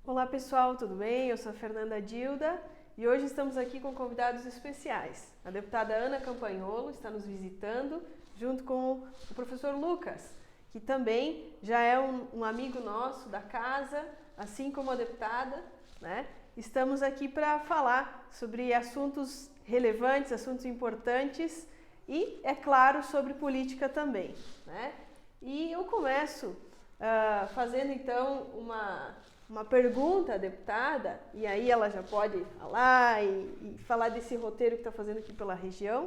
Olá pessoal, tudo bem? Eu sou a Fernanda Dilda e hoje estamos aqui com convidados especiais. A deputada Ana Campagnolo está nos visitando, junto com o professor Lucas, que também já é um amigo nosso da casa, assim como a deputada, né? Estamos aqui para falar sobre assuntos relevantes, assuntos importantes e, é claro, sobre política também, né? E eu começo fazendo então uma pergunta à deputada, e aí ela já pode falar e falar desse roteiro que está fazendo aqui pela região,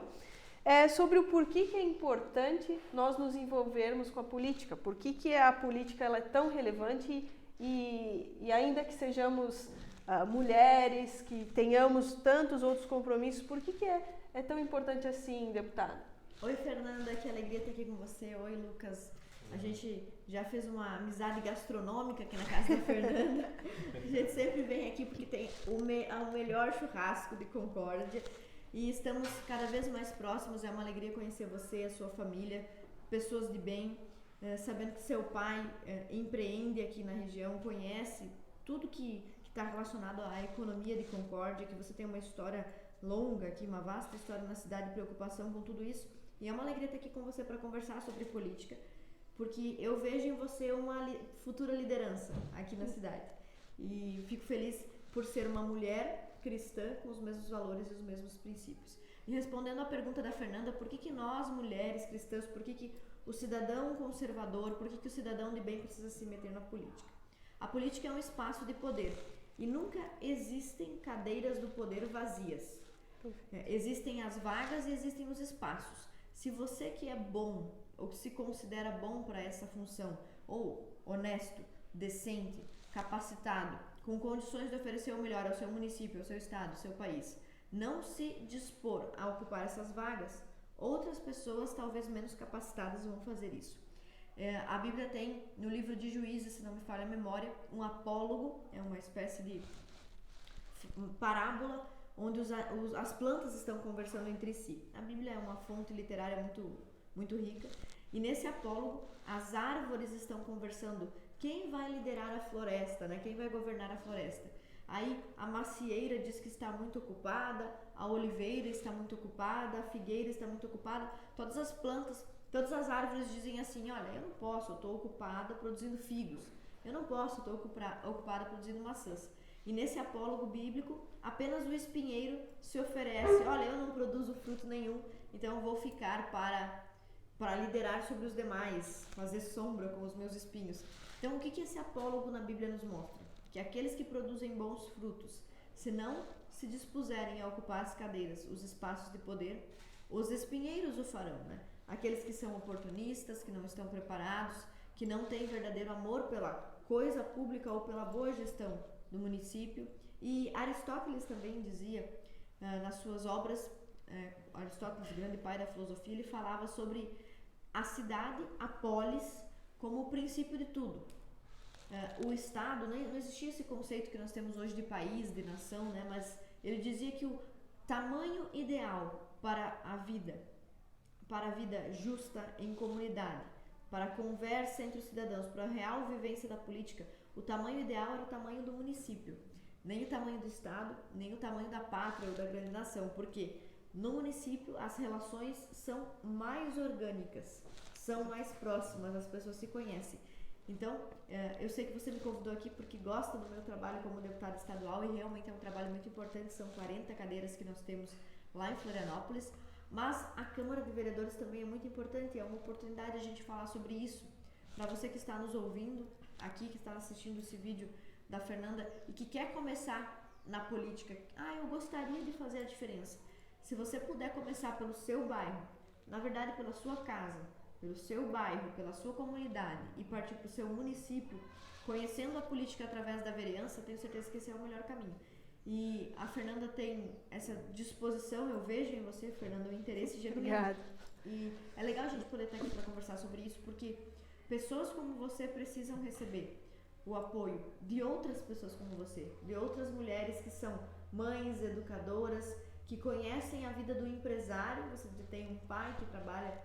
sobre o porquê que é importante nós nos envolvermos com a política, por que a política ela é tão relevante e ainda que sejamos mulheres, que tenhamos tantos outros compromissos, por que é tão importante assim, deputada? Oi, Fernanda, que alegria estar aqui com você. Oi, Lucas. A gente já fez uma amizade gastronômica aqui na casa da Fernanda. A gente sempre vem aqui porque tem o melhor churrasco de Concórdia e estamos cada vez mais próximos. É uma alegria conhecer você, a sua família, pessoas de bem, sabendo que seu pai empreende aqui na região, conhece tudo que está relacionado à economia de Concórdia, que você tem uma história longa aqui, uma vasta história na cidade, preocupação com tudo isso. E é uma alegria estar aqui com você para conversar sobre política, porque eu vejo em você uma futura liderança aqui na cidade. E fico feliz por ser uma mulher cristã com os mesmos valores e os mesmos princípios. E respondendo à pergunta da Fernanda, por que nós, mulheres cristãs, por que o cidadão conservador, por que o cidadão de bem precisa se meter na política? A política é um espaço de poder e nunca existem cadeiras do poder vazias. Existem as vagas e existem os espaços. Se você que é bom ou que se considera bom para essa função, ou honesto, decente, capacitado, com condições de oferecer o melhor ao seu município, ao seu estado, ao seu país, não se dispor a ocupar essas vagas, outras pessoas talvez menos capacitadas vão fazer isso. A Bíblia tem, no livro de Juízes, se não me falha a memória, um apólogo, é uma espécie de parábola, onde as plantas estão conversando entre si. A Bíblia é uma fonte literária muito rica, e nesse apólogo as árvores estão conversando quem vai liderar a floresta, né? Quem vai governar a floresta. Aí a macieira diz que está muito ocupada, a oliveira está muito ocupada, a figueira está muito ocupada, todas as plantas, todas as árvores dizem assim, olha, eu não posso, eu estou ocupada produzindo figos, eu não posso, eu estou ocupada produzindo maçãs. E nesse apólogo bíblico, apenas o espinheiro se oferece, olha, eu não produzo fruto nenhum, então eu vou ficar para liderar sobre os demais, fazer sombra com os meus espinhos. Então o que esse apólogo na Bíblia nos mostra? Que aqueles que produzem bons frutos, se não se dispuserem a ocupar as cadeiras, os espaços de poder, os espinheiros o farão, né? Aqueles que são oportunistas, que não estão preparados, que não têm verdadeiro amor pela coisa pública ou pela boa gestão do município. E Aristóteles também dizia nas suas obras, Aristóteles, grande pai da filosofia, ele falava sobre a cidade, a polis, como o princípio de tudo. O Estado, não existia esse conceito que nós temos hoje de país, de nação, né? Mas ele dizia que o tamanho ideal para a vida justa em comunidade, para a conversa entre os cidadãos, para a real vivência da política, o tamanho ideal era o tamanho do município, nem o tamanho do estado, nem o tamanho da pátria ou da grande nação, porque no município as relações são mais orgânicas, são mais próximas, as pessoas se conhecem. Então, eu sei que você me convidou aqui porque gosta do meu trabalho como deputada estadual e realmente é um trabalho muito importante, são 40 cadeiras que nós temos lá em Florianópolis, mas a Câmara de Vereadores também é muito importante, é uma oportunidade a gente falar sobre isso. Para você que está nos ouvindo aqui, que está assistindo esse vídeo da Fernanda e que quer começar na política, eu gostaria de fazer a diferença. Se você puder começar pelo seu bairro, na verdade pela sua casa, pelo seu bairro, pela sua comunidade e partir para o seu município, conhecendo a política através da vereança, tenho certeza que esse é o melhor caminho. E a Fernanda tem essa disposição, eu vejo em você, Fernanda, um interesse genuíno. Obrigada. E é legal a gente poder estar aqui para conversar sobre isso, porque pessoas como você precisam receber o apoio de outras pessoas como você, de outras mulheres que são mães, educadoras, que conhecem a vida do empresário. Você tem um pai que trabalha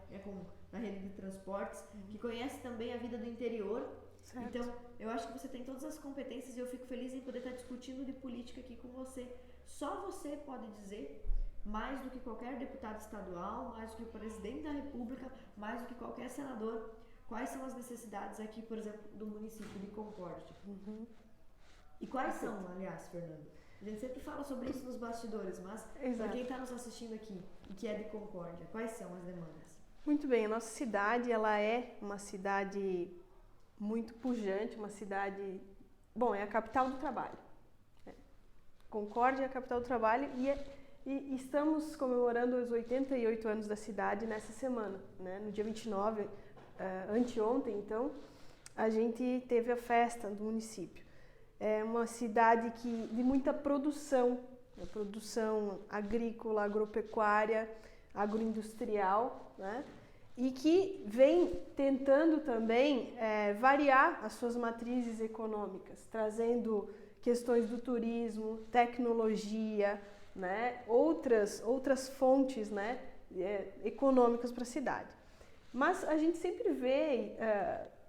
na rede de transportes, que conhece também a vida do interior, Certo. Então, eu acho que você tem todas as competências e eu fico feliz em poder estar discutindo de política aqui com você. Só você pode dizer, mais do que qualquer deputado estadual, mais do que o presidente da República, mais do que qualquer senador, quais são as necessidades aqui, por exemplo, do município de Concórdia. E quais são, aliás, Fernando? A gente sempre fala sobre isso nos bastidores, mas para quem está nos assistindo aqui e que é de Concórdia, quais são as demandas? Muito bem, a nossa cidade, ela é uma cidade muito pujante, uma cidade... Bom, é a capital do trabalho. Concórdia é a capital do trabalho e estamos comemorando os 88 anos da cidade nessa semana, né? No dia 29, anteontem, então, a gente teve a festa do município. É uma cidade de muita produção, produção agrícola, agropecuária, agroindustrial, né? E que vem tentando também variar as suas matrizes econômicas, trazendo questões do turismo, tecnologia, né? outras fontes, né? Econômicas para a cidade. Mas a gente sempre vê,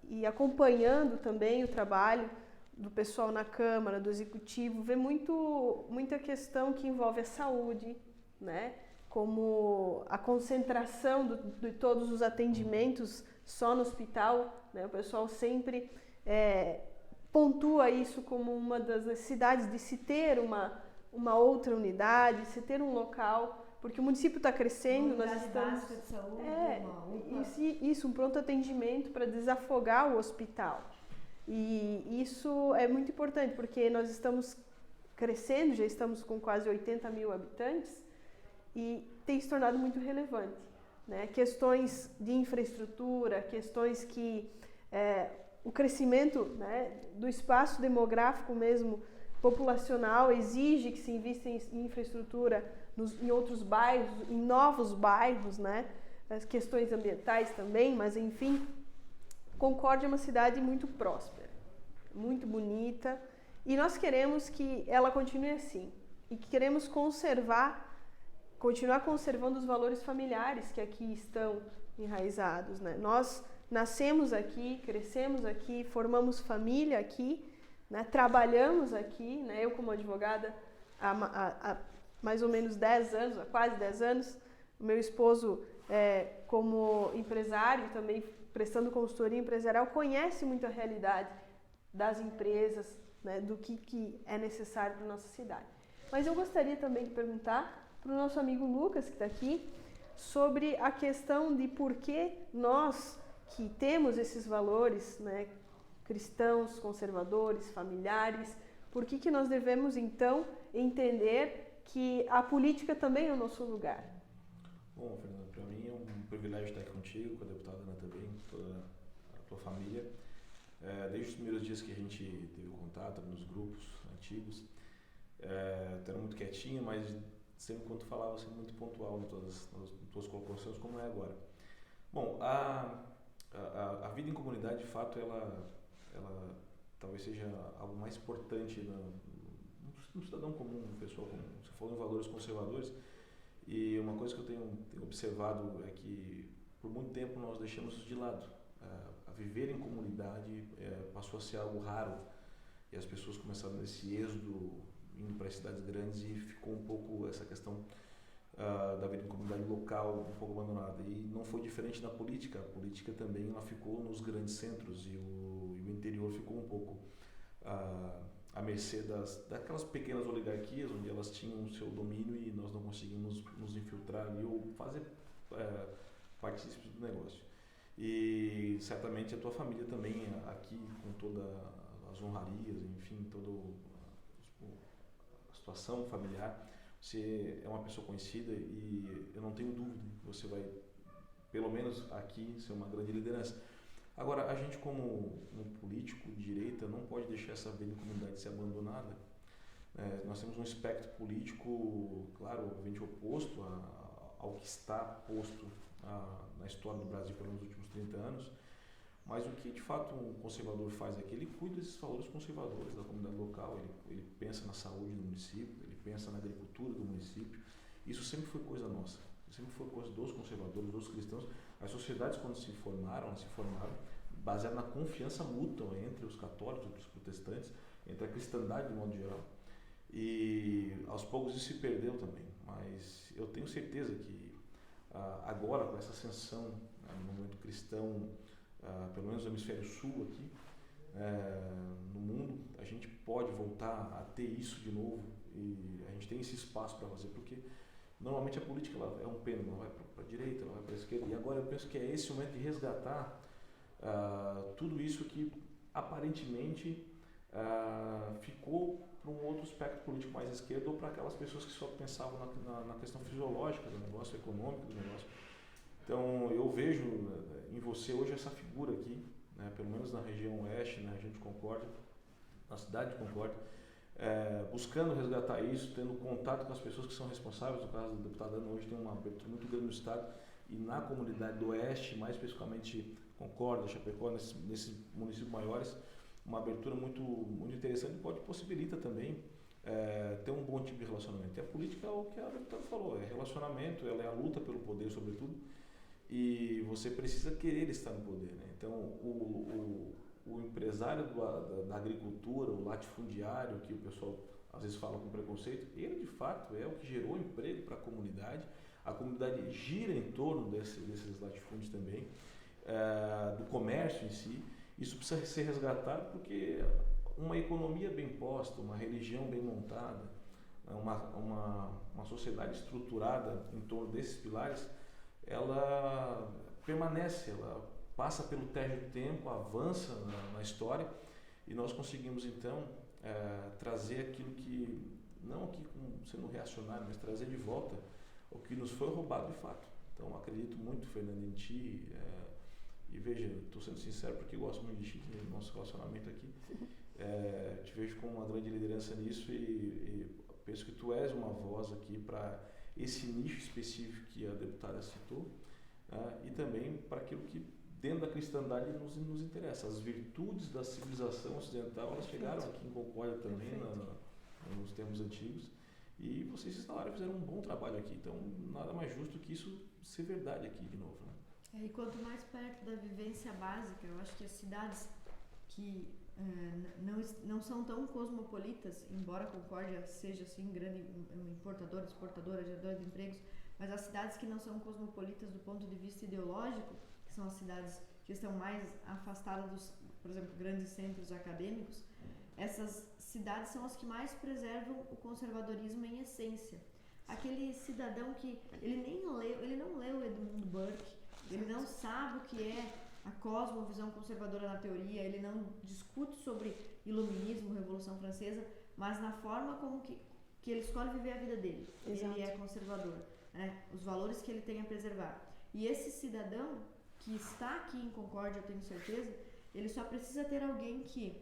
e acompanhando também o trabalho do pessoal na Câmara, do Executivo, vê muita questão que envolve a saúde, né? Como a concentração de todos os atendimentos só no hospital, né? O pessoal sempre pontua isso como uma das necessidades de se ter uma outra unidade, se ter um local, porque o município está crescendo, uma nós estamos... básica de saúde, isso, um pronto atendimento para desafogar o hospital. E isso é muito importante, porque nós estamos crescendo, já estamos com quase 80 mil habitantes, e tem se tornado muito relevante, né? Questões de infraestrutura, questões que o crescimento, né, do espaço demográfico mesmo, populacional, exige que se invista em infraestrutura em outros bairros, em novos bairros, né? As questões ambientais também, mas enfim, Concórdia é uma cidade muito próspera, muito bonita, e nós queremos que ela continue assim, e que queremos continuar conservando os valores familiares que aqui estão enraizados, né? Nós nascemos aqui, crescemos aqui, formamos família aqui, né? Trabalhamos aqui, né? Eu como advogada há mais ou menos 10 anos, há quase 10 anos, o meu esposo como empresário, também prestando consultoria empresarial, conhece muito a realidade das empresas, né? Do que é necessário para a nossa cidade. Mas eu gostaria também de perguntar para o nosso amigo Lucas, que está aqui, sobre a questão de por que nós, que temos esses valores, né, cristãos, conservadores, familiares, por que nós devemos, então, entender que a política também é o nosso lugar? Bom, Fernando, para mim é um privilégio estar aqui contigo, com a deputada Ana também, toda a tua família. Desde os primeiros dias que a gente teve contato nos grupos antigos, tu era muito quietinho, mas sempre quando tu falava, sempre muito pontual nas tuas colocações, como é agora. Bom, a vida em comunidade, de fato, ela talvez seja algo mais importante no cidadão comum, no pessoal comum. Você falou em valores conservadores, e uma coisa que eu tenho observado é que, por muito tempo, nós deixamos isso de lado. A viver em comunidade passou a ser algo raro, e as pessoas começaram nesse êxodo, indo para as cidades grandes, e ficou um pouco essa questão da vida em comunidade local um pouco abandonada. E não foi diferente na política. A política também ela ficou nos grandes centros, e o interior ficou um pouco à mercê daquelas pequenas oligarquias, onde elas tinham o seu domínio e nós não conseguimos nos infiltrar ali ou fazer partícipes do negócio. E certamente a tua família também, aqui, com todas as honrarias, enfim, toda a situação familiar, você é uma pessoa conhecida, e eu não tenho dúvida que você vai, pelo menos aqui, ser uma grande liderança. Agora, a gente como um político de direita não pode deixar essa vida em comunidade ser abandonada. Nós temos um espectro político, claro, obviamente oposto ao que está posto na história do Brasil pelos últimos 30 anos, mas o que de fato um conservador faz é que ele cuida desses valores conservadores da comunidade local, ele pensa na saúde do município, ele pensa na agricultura do município. Isso sempre foi coisa nossa, sempre foi coisa dos conservadores, dos cristãos. As sociedades, quando se formaram baseado na confiança mútua entre os católicos, entre os protestantes, entre a cristandade de modo geral. E aos poucos isso se perdeu também, mas eu tenho certeza que agora, com essa ascensão no movimento cristão, pelo menos no hemisfério sul aqui, no mundo, a gente pode voltar a ter isso de novo, e a gente tem esse espaço para fazer, porque normalmente a política ela é um pêndulo, ela vai para a direita, ela vai para a esquerda, e agora eu penso que é esse momento de resgatar tudo isso que aparentemente ficou para um outro espectro político mais esquerdo, ou para aquelas pessoas que só pensavam na questão fisiológica do negócio, econômico do negócio. Então eu vejo em você hoje essa figura aqui, né, pelo menos na região oeste, na região de Concórdia, na cidade de Concórdia, buscando resgatar isso, tendo contato com as pessoas que são responsáveis. No caso do deputado Ana, hoje tem uma abertura muito grande no estado e na comunidade do oeste, mais especificamente Concórdia, Chapecó, nesses municípios maiores, uma abertura muito interessante, pode possibilitar também ter um bom tipo de relacionamento. E a política é o que a deputada falou, é relacionamento, ela é a luta pelo poder sobretudo, e você precisa querer estar no poder, né? Então o empresário da agricultura, o latifundiário, que o pessoal às vezes fala com preconceito, ele de fato é o que gerou emprego para a comunidade gira em torno desses latifúndios também, do comércio em si. Isso precisa ser resgatado porque uma economia bem posta, uma religião bem montada, uma sociedade estruturada em torno desses pilares, ela permanece, ela passa pelo teste do tempo, avança na história, e nós conseguimos então trazer aquilo que, não aqui sendo reacionário, mas trazer de volta o que nos foi roubado de fato. Então acredito muito, Fernando, em ti. E veja, estou sendo sincero porque eu gosto muito de ti, do nosso relacionamento aqui. Te vejo como uma grande liderança nisso, e penso que tu és uma voz aqui para esse nicho específico que a deputada citou, e também para aquilo que dentro da cristandade nos interessa. As virtudes da civilização ocidental, elas chegaram aqui em Concórdia também, nos tempos antigos, e vocês se instalaram e fizeram um bom trabalho aqui. Então, nada mais justo que isso ser verdade aqui de novo, né? E quanto mais perto da vivência básica, eu acho que as cidades que não são tão cosmopolitas, embora Concórdia seja assim grande importadora, exportadora, geradora de empregos, mas as cidades que não são cosmopolitas do ponto de vista ideológico, que são as cidades que estão mais afastadas dos, por exemplo, grandes centros acadêmicos, essas cidades são as que mais preservam o conservadorismo em essência. Aquele cidadão que ele não leu Edmund Burke, ele não sabe o que é a cosmovisão conservadora na teoria, ele não discute sobre iluminismo, Revolução Francesa, mas na forma como que ele escolhe viver a vida dele. Exato. Ele é conservador, né? Os valores que ele tem a preservar. E esse cidadão que está aqui em Concórdia, eu tenho certeza, ele só precisa ter alguém que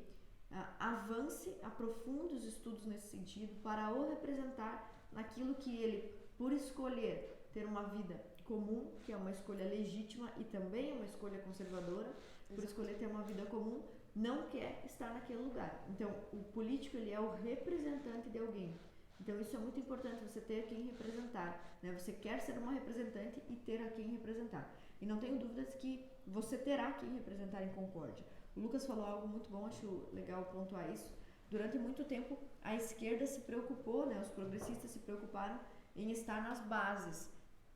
avance, aprofunde os estudos nesse sentido para o representar naquilo que ele, por escolher ter uma vida comum, que é uma escolha legítima e também é uma escolha conservadora, por escolher ter uma vida comum, não quer estar naquele lugar. Então, o político, ele é o representante de alguém. Então, isso é muito importante, você ter quem representar, né? Você quer ser uma representante e ter a quem representar. E não tenho dúvidas que você terá quem representar em Concórdia. O Lucas falou algo muito bom, acho legal pontuar isso. Durante muito tempo, a esquerda se preocupou, né? Os progressistas se preocuparam em estar nas bases,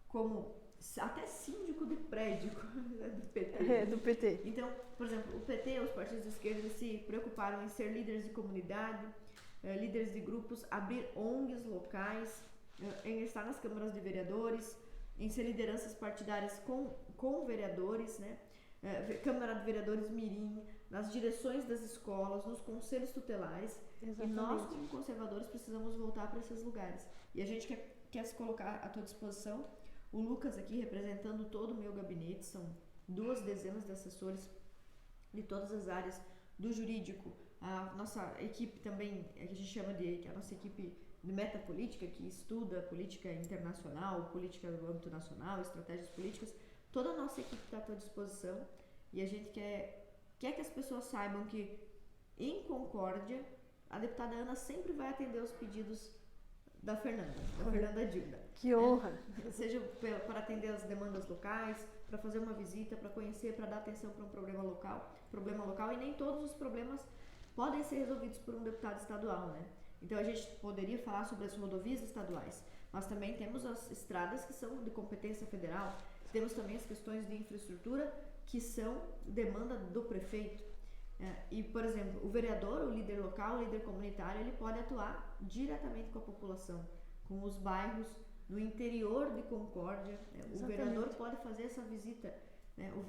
como até síndico de prédio do PT. Do PT. Então, por exemplo, o PT, os partidos de esquerda, eles se preocuparam em ser líderes de comunidade, líderes de grupos, abrir ONGs locais, em estar nas câmaras de vereadores, em ser lideranças partidárias com vereadores, né? Câmara de Vereadores Mirim, nas direções das escolas, nos conselhos tutelares. Exatamente. E nós, como conservadores, precisamos voltar para esses lugares. E a gente quer se colocar à tua disposição. O Lucas aqui representando todo o meu gabinete, são 2 dezenas de assessores de todas as áreas do jurídico. A nossa equipe também, que a gente chama de a nossa equipe de metapolítica, que estuda política internacional, política do âmbito nacional, estratégias políticas. Toda a nossa equipe está à tua disposição, e a gente quer que as pessoas saibam que em Concórdia a deputada Ana sempre vai atender os pedidos da Fernanda Dilda. Que honra! Seja para atender as demandas locais, para fazer uma visita, para conhecer, para dar atenção para um problema local, e nem todos os problemas podem ser resolvidos por um deputado estadual, né? Então a gente poderia falar sobre as rodovias estaduais, mas também temos as estradas que são de competência federal, temos também as questões de infraestrutura que são demanda do prefeito. E, por exemplo, o vereador, o líder local, o líder comunitário, ele pode atuar diretamente com a população, com os bairros, no interior de Concórdia. O vereador pode fazer essa visita, né? O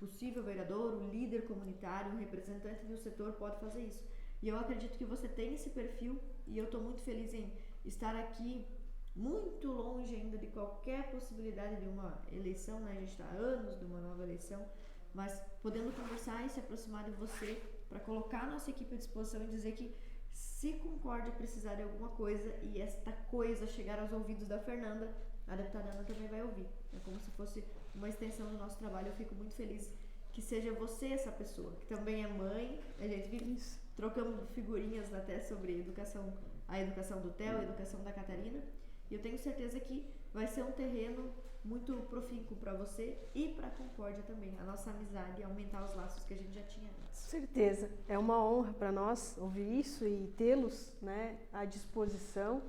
possível vereador, o líder comunitário, o representante do setor pode fazer isso. E eu acredito que você tem esse perfil, e eu estou muito feliz em estar aqui, muito longe ainda de qualquer possibilidade de uma eleição, né? A gente está há anos de uma nova eleição, mas podendo conversar e se aproximar de você para colocar a nossa equipe à disposição e dizer que se Concórdia precisar de alguma coisa e esta coisa chegar aos ouvidos da Fernanda, a deputada Ana também vai ouvir. É como se fosse uma extensão do nosso trabalho. Eu fico muito feliz que seja você essa pessoa, que também é mãe. A gente vive trocando figurinhas até sobre educação, a educação do Theo, a educação da Catarina. E eu tenho certeza que vai ser um terreno muito profícuo para você e para a Concórdia também, a nossa amizade e aumentar os laços que a gente já tinha antes. Certeza, é uma honra para nós ouvir isso e tê-los, né, à disposição,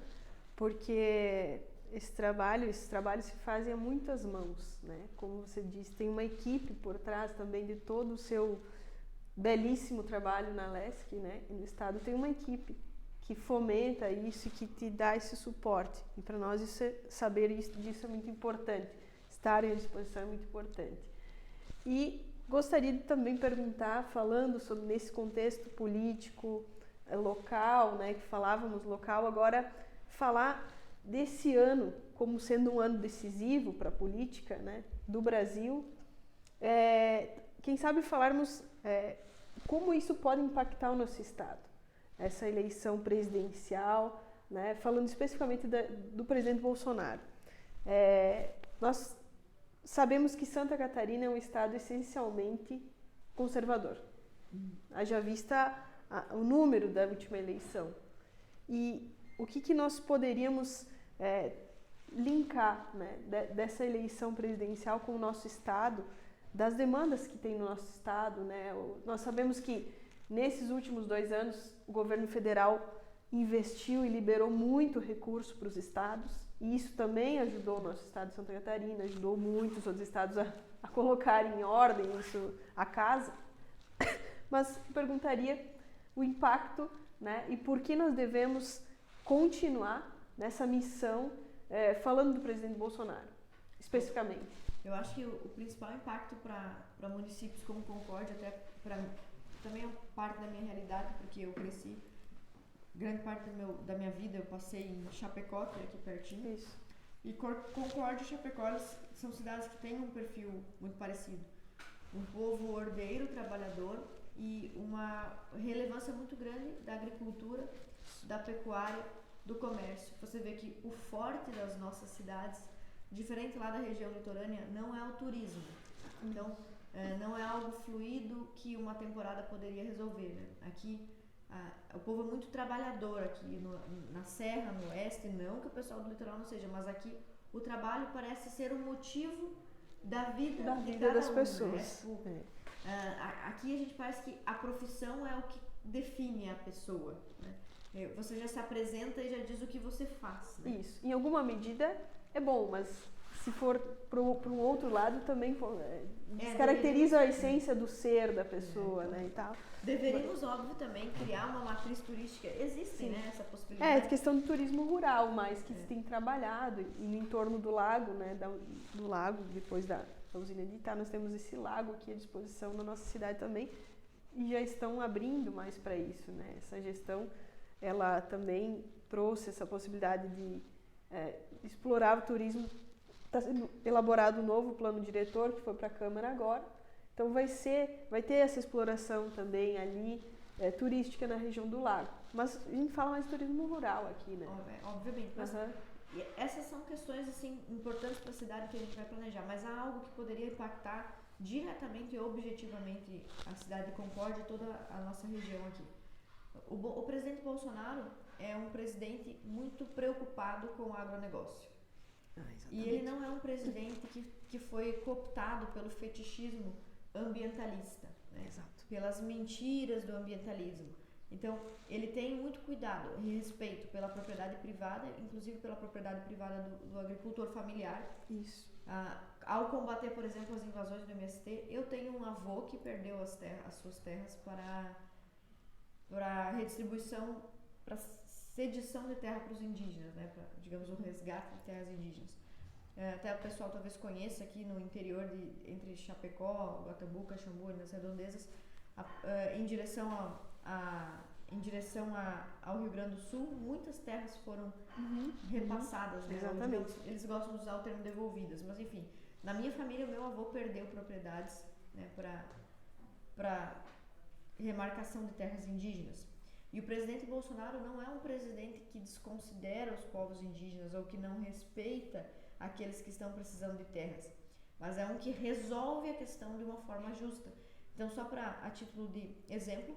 porque esses trabalhos se fazem a muitas mãos, né? Como você disse, tem uma equipe por trás também de todo o seu belíssimo trabalho na LESC, né? E no estado tem uma equipe que fomenta isso e que te dá esse suporte. E para nós saber disso é muito importante. Estarem à disposição é muito importante. E gostaria de também perguntar, falando sobre nesse contexto político local, né, que falávamos local, agora falar desse ano como sendo um ano decisivo para a política, né, do Brasil. Quem sabe falarmos como isso pode impactar o nosso estado. Essa eleição presidencial, né, falando especificamente do presidente Bolsonaro. Nós sabemos que Santa Catarina é um estado essencialmente conservador. Haja vista o número da última eleição. E o que nós poderíamos linkar, né, dessa eleição presidencial com o nosso estado, das demandas que tem no nosso estado, né? Nós sabemos que nesses últimos 2 anos, o governo federal investiu e liberou muito recurso para os estados, e isso também ajudou o nosso estado de Santa Catarina, ajudou muitos outros estados a colocar em ordem isso, a casa. Mas eu perguntaria o impacto, né, e por que nós devemos continuar nessa missão, falando do presidente Bolsonaro, especificamente. Eu acho que o principal impacto para municípios como Concórdia, até também é parte da minha realidade, porque eu cresci, grande parte da minha vida eu passei em Chapecó, que é aqui pertinho. Isso. E Concórdia e Chapecó são cidades que têm um perfil muito parecido. Um povo ordeiro, trabalhador e uma relevância muito grande da agricultura, da pecuária, do comércio. Você vê que o forte das nossas cidades, diferente lá da região litorânea, não é o turismo. Então, não é algo fluido que uma temporada poderia resolver, né? Aqui, o povo é muito trabalhador aqui na Serra, no Oeste, não que o pessoal do litoral não seja, mas aqui o trabalho parece ser o motivo da vida das pessoas. Né? Aqui a gente parece que a profissão é o que define a pessoa, né? Você já se apresenta e já diz o que você faz, né? Isso. Em alguma medida é bom, mas se for para um outro lado também descaracteriza a essência do ser da pessoa, né, e tal. Deveríamos, óbvio, também criar uma matriz turística. Existe, né, essa possibilidade. É questão do turismo rural, mas que se tem trabalhado e no entorno do lago, né, do lago, depois da usina de Itá, nós temos esse lago aqui à disposição na nossa cidade também, e já estão abrindo mais para isso, né. Essa gestão, ela também trouxe essa possibilidade de explorar o turismo. Está sendo elaborado um novo plano diretor que foi para a Câmara agora. Então vai ter essa exploração também ali, turística na região do lago. Mas a gente fala mais de turismo rural aqui, né? Obviamente. Mas essas são questões assim, importantes para a cidade que a gente vai planejar. Mas há algo que poderia impactar diretamente e objetivamente a cidade de Concórdia e toda a nossa região aqui. O presidente Bolsonaro é um presidente muito preocupado com o agronegócio. E ele não é um presidente que foi cooptado pelo fetichismo ambientalista, né? Exato. Pelas mentiras do ambientalismo. Então, ele tem muito cuidado e respeito pela propriedade privada, inclusive pela propriedade privada do agricultor familiar. Isso. Ao combater, por exemplo, as invasões do MST, eu tenho um avô que perdeu as suas terras para redistribuição, para cedição de terra para os indígenas, né? Para, digamos, o resgate de terras indígenas. Até o pessoal talvez conheça aqui no interior, entre Chapecó, Guatabu, Caxambu e nas redondezas, em direção ao Rio Grande do Sul, muitas terras foram repassadas, né? Exatamente. Eles gostam de usar o termo devolvidas, mas enfim, na minha família, o meu avô perdeu propriedades, né, para remarcação de terras indígenas. E o presidente Bolsonaro não é um presidente que desconsidera os povos indígenas ou que não respeita aqueles que estão precisando de terras, mas é um que resolve a questão de uma forma justa. Então, só a título de exemplo,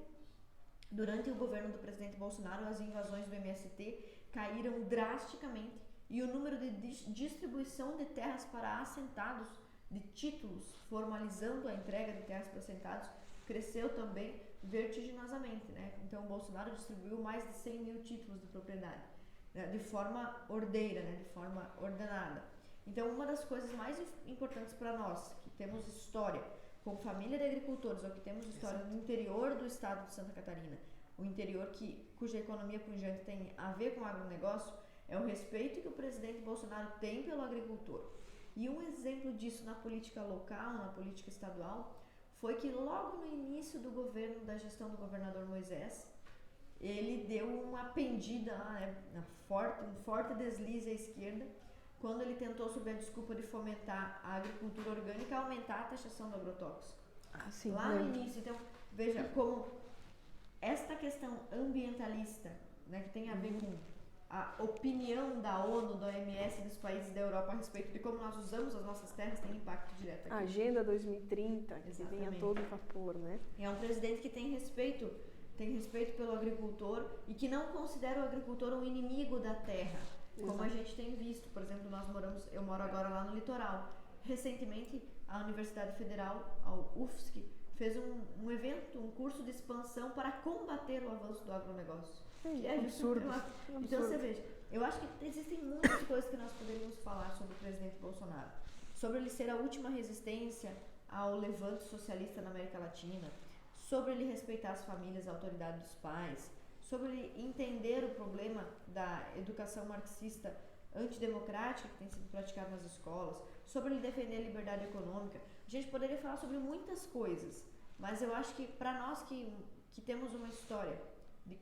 durante o governo do presidente Bolsonaro, as invasões do MST caíram drasticamente e o número de distribuição de terras para assentados, de títulos formalizando a entrega de terras para assentados, cresceu também vertiginosamente, né? Então, o Bolsonaro distribuiu mais de 100 mil títulos de propriedade, né? De forma ordeira, né? De forma ordenada. Então, uma das coisas mais importantes para nós, que temos história com família de agricultores, ou que temos história no interior do estado de Santa Catarina, o interior cuja economia pujante tem a ver com o agronegócio, é o respeito que o presidente Bolsonaro tem pelo agricultor. E um exemplo disso na política local, na política estadual, foi que logo no início do governo, da gestão do governador Moisés, ele deu uma pendida, um forte deslize à esquerda, quando ele tentou, sob a desculpa de fomentar a agricultura orgânica, aumentar a taxação do agrotóxico. Sim, lá no início. Então, veja como esta questão ambientalista, né, que tem a ver com a opinião da ONU, da OMS, dos países da Europa a respeito de como nós usamos as nossas terras tem impacto direto aqui. A Agenda 2030, que vem a todo vapor, né? É um presidente que tem respeito pelo agricultor e que não considera o agricultor um inimigo da terra, como a gente tem visto. Por exemplo, eu moro agora lá no litoral. Recentemente, a Universidade Federal, a UFSC, fez um evento, um curso de expansão para combater o avanço do agronegócio. Que é absurdo. Então, você veja, eu acho que existem muitas coisas que nós poderíamos falar sobre o presidente Bolsonaro. Sobre ele ser a última resistência ao levante socialista na América Latina, sobre ele respeitar as famílias, a autoridade dos pais, sobre ele entender o problema da educação marxista antidemocrática que tem sido praticada nas escolas, sobre ele defender a liberdade econômica. A gente poderia falar sobre muitas coisas, mas eu acho que para nós que temos uma história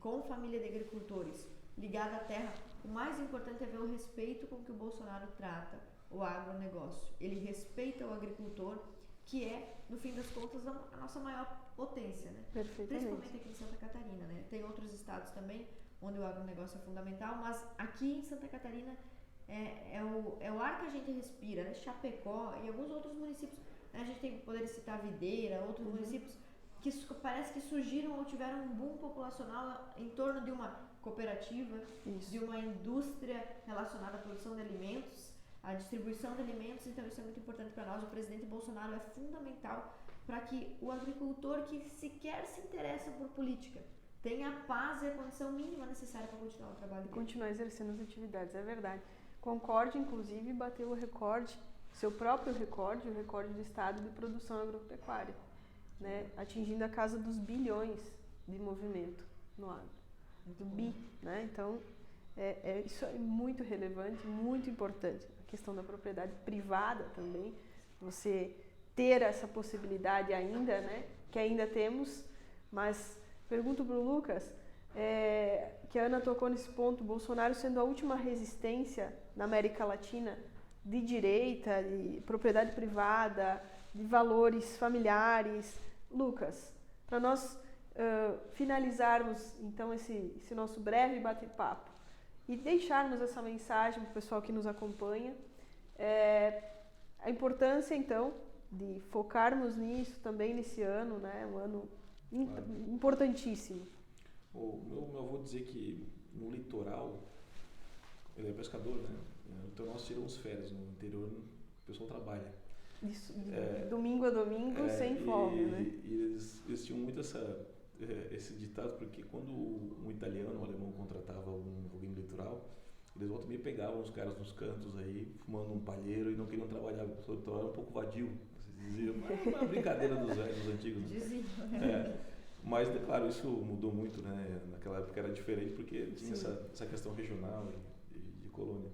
com família de agricultores ligada à terra, o mais importante é ver o respeito com que o Bolsonaro trata o agronegócio. Ele respeita o agricultor, que é, no fim das contas, a nossa maior potência, né? Principalmente aqui em Santa Catarina, né? Tem outros estados também onde o agronegócio é fundamental, mas aqui em Santa Catarina é o ar que a gente respira, né? Chapecó e alguns outros municípios, né? A gente poderia citar Videira, outros municípios que parece que surgiram ou tiveram um boom populacional em torno de uma cooperativa, de uma indústria relacionada à produção de alimentos, à distribuição de alimentos. Então isso é muito importante para nós. O presidente Bolsonaro é fundamental para que o agricultor que sequer se interessa por política tenha a paz e a condição mínima necessária para continuar o trabalho dele. Continuar exercendo as atividades, é verdade. Concorde, inclusive, bateu o recorde, seu próprio recorde, o recorde do estado de produção agropecuária, né? Atingindo a casa dos bilhões de movimento no agro. Do bi, né? Então, isso é muito relevante, muito importante. A questão da propriedade privada também, você ter essa possibilidade ainda, né? Que ainda temos, mas pergunto para o Lucas, que a Ana tocou nesse ponto, Bolsonaro sendo a última resistência na América Latina de direita, de propriedade privada, de valores familiares. Lucas, para nós finalizarmos então esse nosso breve bate-papo e deixarmos essa mensagem para o pessoal que nos acompanha, a importância então de focarmos nisso também nesse ano, né? Um ano importantíssimo. Eu vou dizer que no litoral ele é pescador, né? Então nós tiramos férias, no interior o pessoal trabalha. Isso, domingo a domingo, sem folga, né? E eles tinham muito esse ditado, porque quando um italiano, um alemão contratava alguém do litoral, eles voltam e meio pegavam os caras nos cantos aí, fumando um palheiro e não queriam trabalhar, o litoral era um pouco vadio. Vocês diziam, mas é uma brincadeira dos velhos, dos antigos. Né? Diziam. Mas, claro, isso mudou muito, né? Naquela época era diferente, porque tinha essa questão regional e de colônia.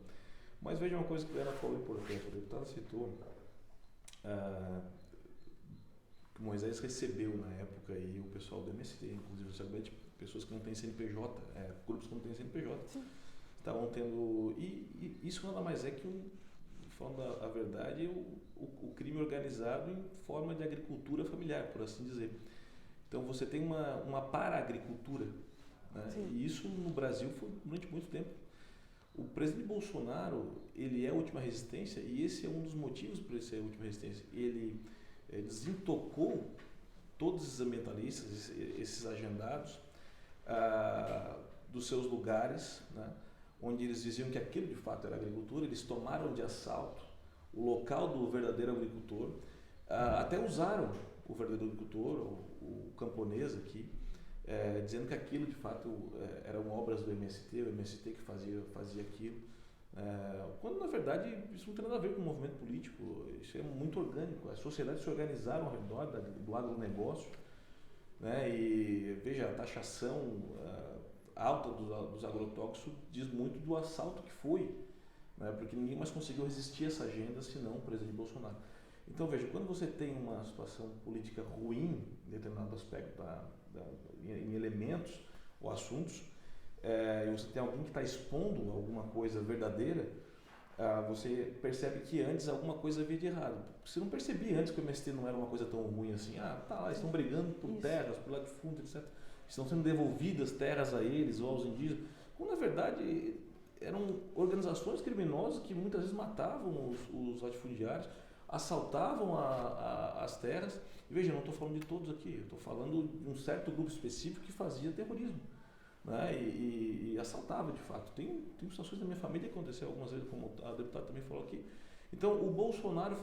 Mas veja uma coisa que a Ana falou importante, o deputado citou que Moisés recebeu na época aí o pessoal do MST, inclusive certamente pessoas que não têm CNPJ, grupos que não têm CNPJ, estavam tendo, e isso nada mais é que, falando a verdade, o crime organizado em forma de agricultura familiar, por assim dizer. Então você tem uma para-agricultura, né? E isso no Brasil foi durante muito tempo. O presidente Bolsonaro, ele é a última resistência, e esse é um dos motivos para ele ser a última resistência. Ele desintocou todos esses ambientalistas, esses agendados, dos seus lugares, né, onde eles diziam que aquilo de fato era agricultura. Eles tomaram de assalto o local do verdadeiro agricultor, até usaram o verdadeiro agricultor, o camponês aqui, dizendo que aquilo de fato eram obras do MST, o MST que fazia aquilo, quando na verdade isso não tem nada a ver com o movimento político, isso é muito orgânico. As sociedades se organizaram ao redor do agronegócio, né? E veja, a taxação alta dos agrotóxicos diz muito do assalto que foi, né? Porque ninguém mais conseguiu resistir a essa agenda senão o presidente Bolsonaro. Então veja, quando você tem uma situação política ruim em determinado aspecto em elementos ou assuntos, e você tem alguém que está expondo alguma coisa verdadeira, você percebe que antes alguma coisa havia de errado. Você não percebia antes que o MST não era uma coisa tão ruim assim. Tá lá, eles estão brigando por terras, por latifúndio, etc. Estão sendo devolvidas terras a eles ou aos indígenas, quando na verdade eram organizações criminosas que muitas vezes matavam os latifundiários, assaltavam as terras. E veja, eu não estou falando de todos aqui, eu estou falando de um certo grupo específico que fazia terrorismo, né? E assaltava de fato. Tem situações da minha família que aconteceu algumas vezes, como a deputada também falou aqui. Então o Bolsonaro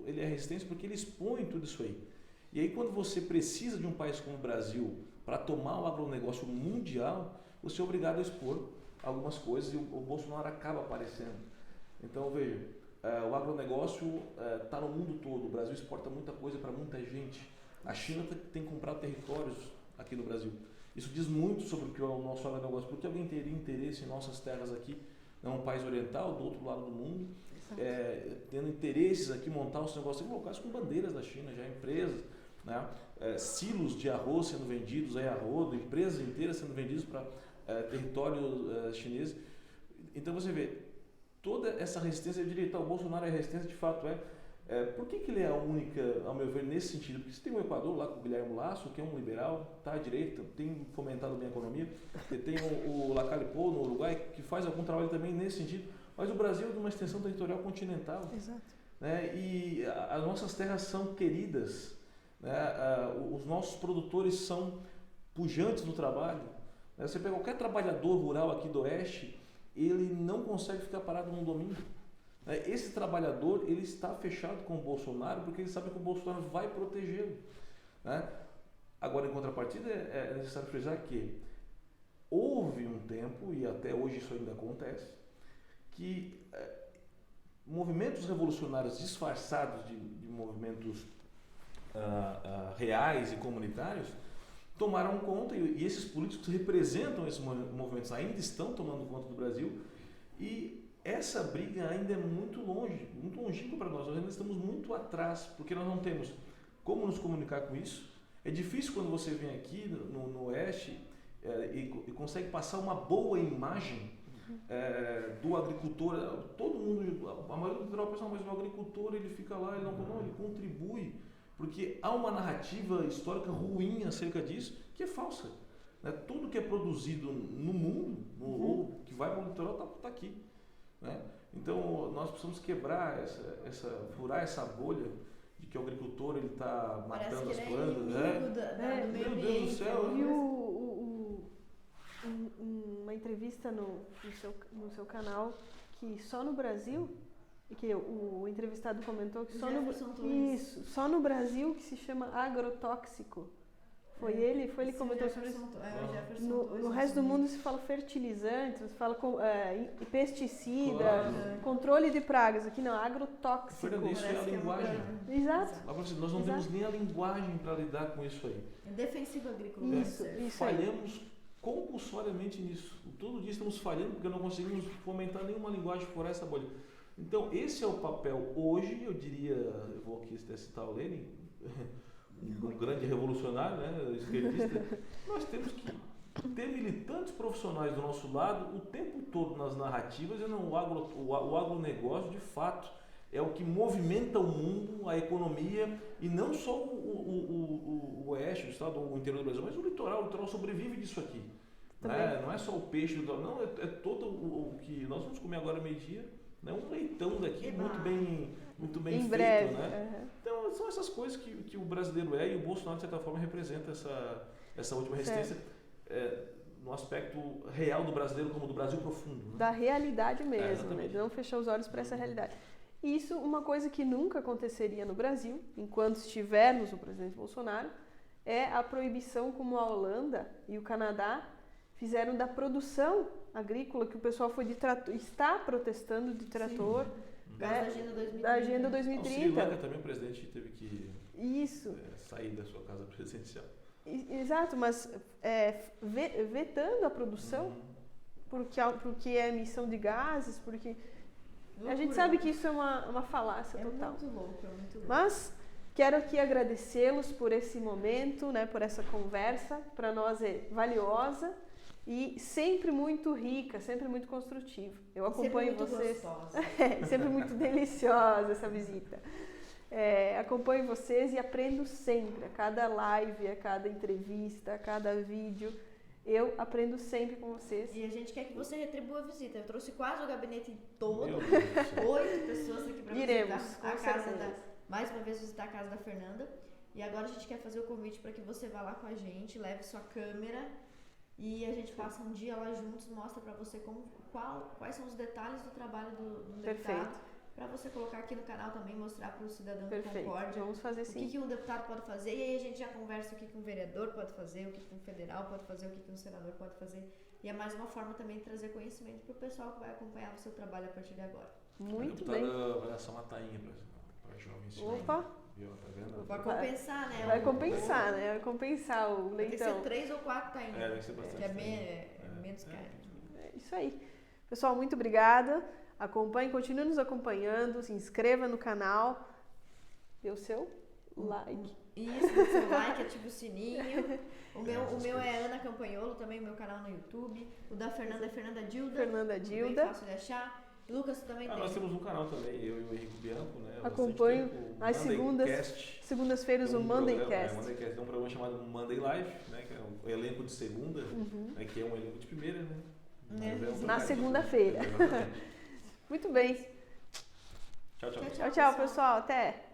ele é resistência porque ele expõe tudo isso aí. E aí quando você precisa de um país como o Brasil para tomar o agronegócio mundial, você é obrigado a expor algumas coisas, e o Bolsonaro acaba aparecendo. Então veja, o agronegócio está no mundo todo. O Brasil exporta muita coisa para muita gente. A China tem comprado territórios aqui no Brasil. Isso diz muito sobre o que é o nosso agronegócio. Porque alguém teria interesse em nossas terras aqui, não um país oriental, do outro lado do mundo, tendo interesses aqui, montar os negócios, colocar isso com bandeiras da China, já empresas, né? Silos de arroz sendo vendidos aí a rodo, empresas inteiras sendo vendidas para território chinês. Então você vê, toda essa resistência, eu diria, o Bolsonaro é resistência de fato. Por que ele é a única, ao meu ver, nesse sentido? Porque você tem o Equador lá com o Guilherme Lasso, que é um liberal, está à direita, tem fomentado bem a economia. Você tem o Lacalle Pou no Uruguai, que faz algum trabalho também nesse sentido. Mas o Brasil é de uma extensão territorial continental. Exato. Né? E as nossas terras são queridas, né? Os nossos produtores são pujantes no trabalho. Né? Você pega qualquer trabalhador rural aqui do Oeste, ele não consegue ficar parado num domingo. Esse trabalhador, ele está fechado com o Bolsonaro porque ele sabe que o Bolsonaro vai protegê-lo, né? Agora, em contrapartida, é necessário frisar que houve um tempo, e até hoje isso ainda acontece, que movimentos revolucionários disfarçados de movimentos reais e comunitários tomaram conta, e esses políticos que representam esses movimentos ainda estão tomando conta do Brasil, e essa briga ainda é muito longe, muito longínqua para nós. Nós ainda estamos muito atrás, porque nós não temos como nos comunicar com isso. É difícil quando você vem aqui no Oeste e consegue passar uma boa imagem do agricultor. Todo mundo, a maioria do geral pensa, mas o agricultor ele fica lá, ele ele contribui, porque há uma narrativa histórica ruim acerca disso, que é falsa. Né? Tudo que é produzido no mundo, ou que vai para o litoral, está aqui. Né? Então nós precisamos quebrar furar essa bolha de que o agricultor ele está matando as plantas. Meu Deus do céu. E uma entrevista no seu canal que só no Brasil, e que o entrevistado comentou que só no Brasil que se chama agrotóxico. Foi ele que comentou sobre isso. No resto do mundo se fala fertilizante, se fala pesticida, controle de pragas. Aqui não, agrotóxico. Fernando, isso é a linguagem. Exato. Nós não temos nem a linguagem para lidar com isso aí. É defensivo agrícola. Isso falhamos compulsoriamente nisso. Todo dia estamos falhando porque não conseguimos fomentar nenhuma linguagem fora essa bolha. Então, esse é o papel hoje, eu diria, eu vou aqui citar o Lenin, um grande revolucionário, né, esquerdista. Nós temos que ter militantes profissionais do nosso lado o tempo todo nas narrativas, e não o agronegócio, de fato, é o que movimenta o mundo, a economia, e não só o oeste do estado, o interior do Brasil, mas o litoral sobrevive disso aqui. Né? Não é só o peixe do litoral, não, é todo o que nós vamos comer agora meio-dia, né? Um leitão daqui muito bem feito, breve, né? Então são essas coisas que o brasileiro e o Bolsonaro, de certa forma, representa essa última resistência no aspecto real do brasileiro, como do Brasil profundo. Né? Da realidade mesmo, né? Não fechar os olhos para essa realidade. E isso, uma coisa que nunca aconteceria no Brasil, enquanto estivermos o presidente Bolsonaro, é a proibição como a Holanda e o Canadá fizeram da produção agrícola, que o pessoal foi de trator, está protestando de trator. Da Agenda 2030. O Sri Lanka também, o presidente teve que sair da sua casa presidencial. Exato, mas vetando a produção, porque é emissão de gases, porque a gente sabe que isso é uma falácia total. É muito louco. Mas quero aqui agradecê-los por esse momento, né, por essa conversa, para nós é valiosa e sempre muito rica, sempre muito construtiva. Eu acompanho vocês. Sempre muito deliciosa essa visita. Acompanho vocês e aprendo sempre, a cada live, a cada entrevista, a cada vídeo. Eu aprendo sempre com vocês. E a gente quer que você retribua a visita. Eu trouxe quase o gabinete todo, 8 pessoas aqui para visitar a casa mais uma vez visitar a casa da Fernanda. E agora a gente quer fazer o convite para que você vá lá com a gente, leve sua câmera e a gente passa um dia lá juntos, mostra para você quais são os detalhes do trabalho do deputado, para você colocar aqui no canal também, mostrar para o cidadão que concorde. Vamos fazer sim. O que um deputado pode fazer, e aí a gente já conversa o que um vereador pode fazer, o que um federal pode fazer, o que um senador pode fazer. E é mais uma forma também de trazer conhecimento para o pessoal que vai acompanhar o seu trabalho a partir de agora. Muito bem. Vai assar uma tainha para jovens. Opa! Tá vendo? Vai compensar, né? Vai compensar, né? Vai compensar o leitão. Tem que ser 3 ou 4 tainhas. Deve ser bastante. Que é menos carne. É isso aí. Pessoal, muito obrigada. Acompanhe, continue nos acompanhando, se inscreva no canal, dê o seu like. Isso, dê o seu like, ative o sininho. O meu é Ana Campanholo, também o meu canal no YouTube. O da Fernanda é Fernanda Dilda. Bem fácil de achar. Lucas, tu também tem. Nós temos um canal também, eu e o Henrique Bianco, né? Acompanho às segundas-feiras o Monday Cast. Tem um programa chamado Monday Live, né? Que é um elenco de segunda, né, que é um elenco de primeira, né? Na segunda-feira. Muito bem. Tchau, Tchau, pessoal. Até.